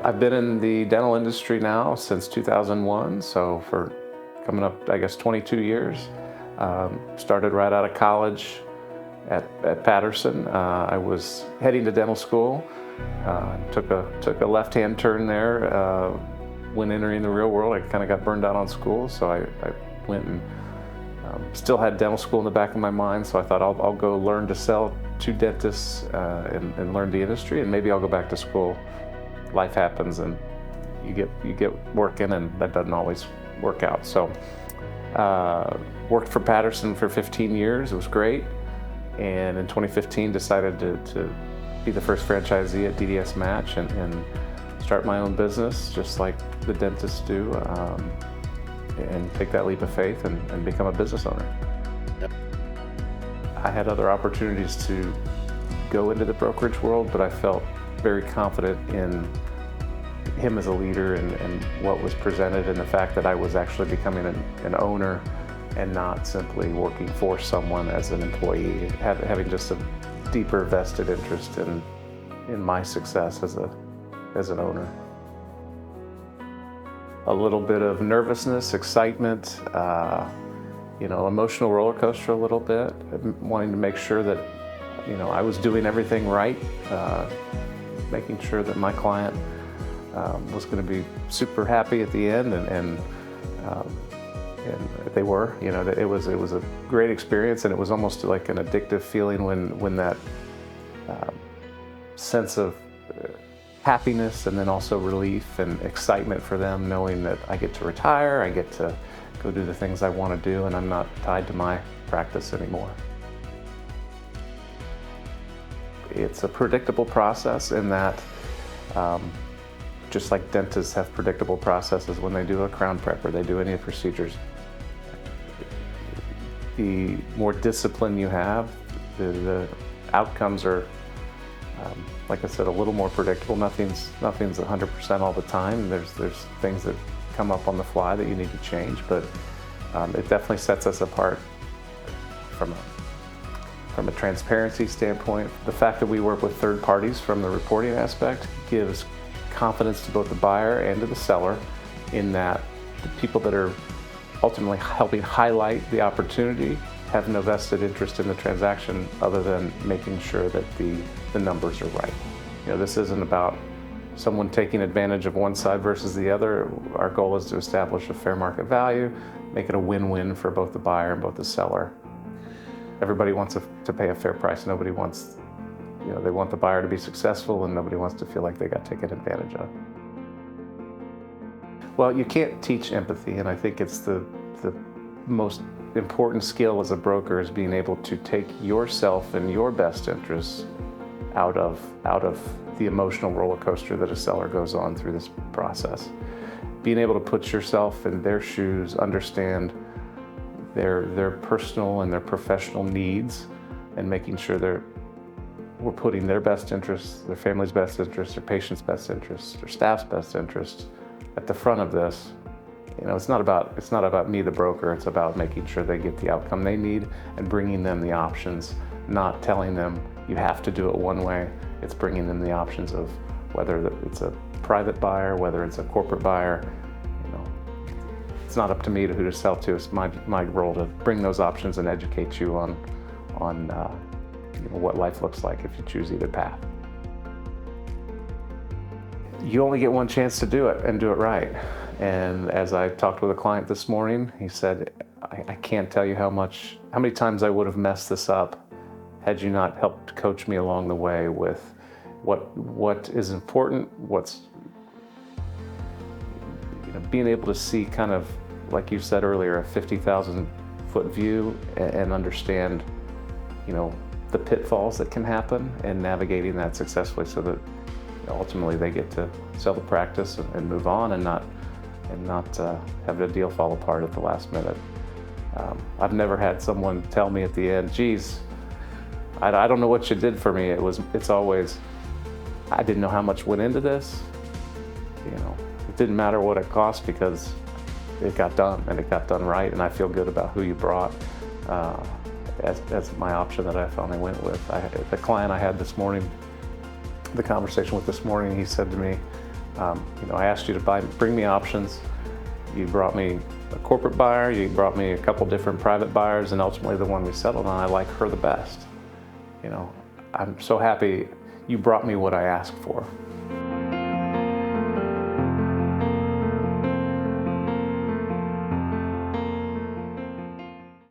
I've been in the dental industry now since 2001, so for coming up, I guess, 22 years. Started right out of college at Patterson. I was heading to dental school. Took a left-hand turn there. When entering the real world, I kind of got burned out on school, so I went and still had dental school in the back of my mind. So I thought I'll go learn to sell to dentists and learn the industry, and maybe I'll go back to school. Life happens, and you get working, and that doesn't always work out. So worked for Patterson for 15 years. It was great, and in 2015 decided to be the first franchisee at DDSmatch and start my own business, just like the dentists do, and take that leap of faith and become a business owner. Yep. I had other opportunities to go into the brokerage world, but I felt very confident in him as a leader and what was presented, and the fact that I was actually becoming an owner and not simply working for someone as an employee, having just a deeper vested interest in my success as an owner. A little bit of nervousness, excitement, emotional roller coaster a little bit, wanting to make sure that I was doing everything right, making sure that my client was going to be super happy at the end, and they were. It was a great experience, and it was almost like an addictive feeling when that sense of happiness and then also relief and excitement for them, knowing that I get to retire, I get to go do the things I want to do, and I'm not tied to my practice anymore. It's a predictable process in that just like dentists have predictable processes when they do a crown prep or they do any procedures. The more discipline you have, the outcomes are, like I said, a little more predictable. Nothing's 100% all the time. There's things that come up on the fly that you need to change, but it definitely sets us apart from a transparency standpoint. The fact that we work with third parties from the reporting aspect gives confidence to both the buyer and to the seller, in that the people that are ultimately helping highlight the opportunity have no vested interest in the transaction other than making sure that the numbers are right. This isn't about someone taking advantage of one side versus the other. Our goal is to establish a fair market value, make it a win-win for both the buyer and both the seller. Everybody wants to pay a fair price. Nobody wants, they want the buyer to be successful, and nobody wants to feel like they got taken advantage of. Well, you can't teach empathy, and I think it's the most important skill as a broker is being able to take yourself and your best interests out of the emotional roller coaster that a seller goes on through this process. Being able to put yourself in their shoes, understand their personal and their professional needs, and making sure we're putting their best interests, their family's best interests, their patient's best interests, their staff's best interests at the front of this. It's not about me, the broker. It's about making sure they get the outcome they need and bringing them the options, not telling them you have to do it one way. It's bringing them the options of whether it's a private buyer, whether it's a corporate buyer. It's not up to me who to sell to. It's my role to bring those options and educate you on what life looks like if you choose either path. You only get one chance to do it and do it right. And as I talked with a client this morning, he said, I can't tell you how many times I would have messed this up had you not helped coach me along the way with what is important, what's being able to see, kind of like you said earlier, a 50,000-foot view and understand the pitfalls that can happen and navigating that successfully, so that ultimately they get to sell the practice and move on and not have the deal fall apart at the last minute. I've never had someone tell me at the end, geez, I don't know what you did for me. It's always, I didn't know how much went into this. It didn't matter what it cost because it got done, and it got done right, and I feel good about who you brought as my option that I finally went with. The client I had this morning, the conversation with this morning, he said to me, I asked you to bring me options. You brought me a corporate buyer, you brought me a couple different private buyers, and ultimately the one we settled on, I like her the best. I'm so happy you brought me what I asked for.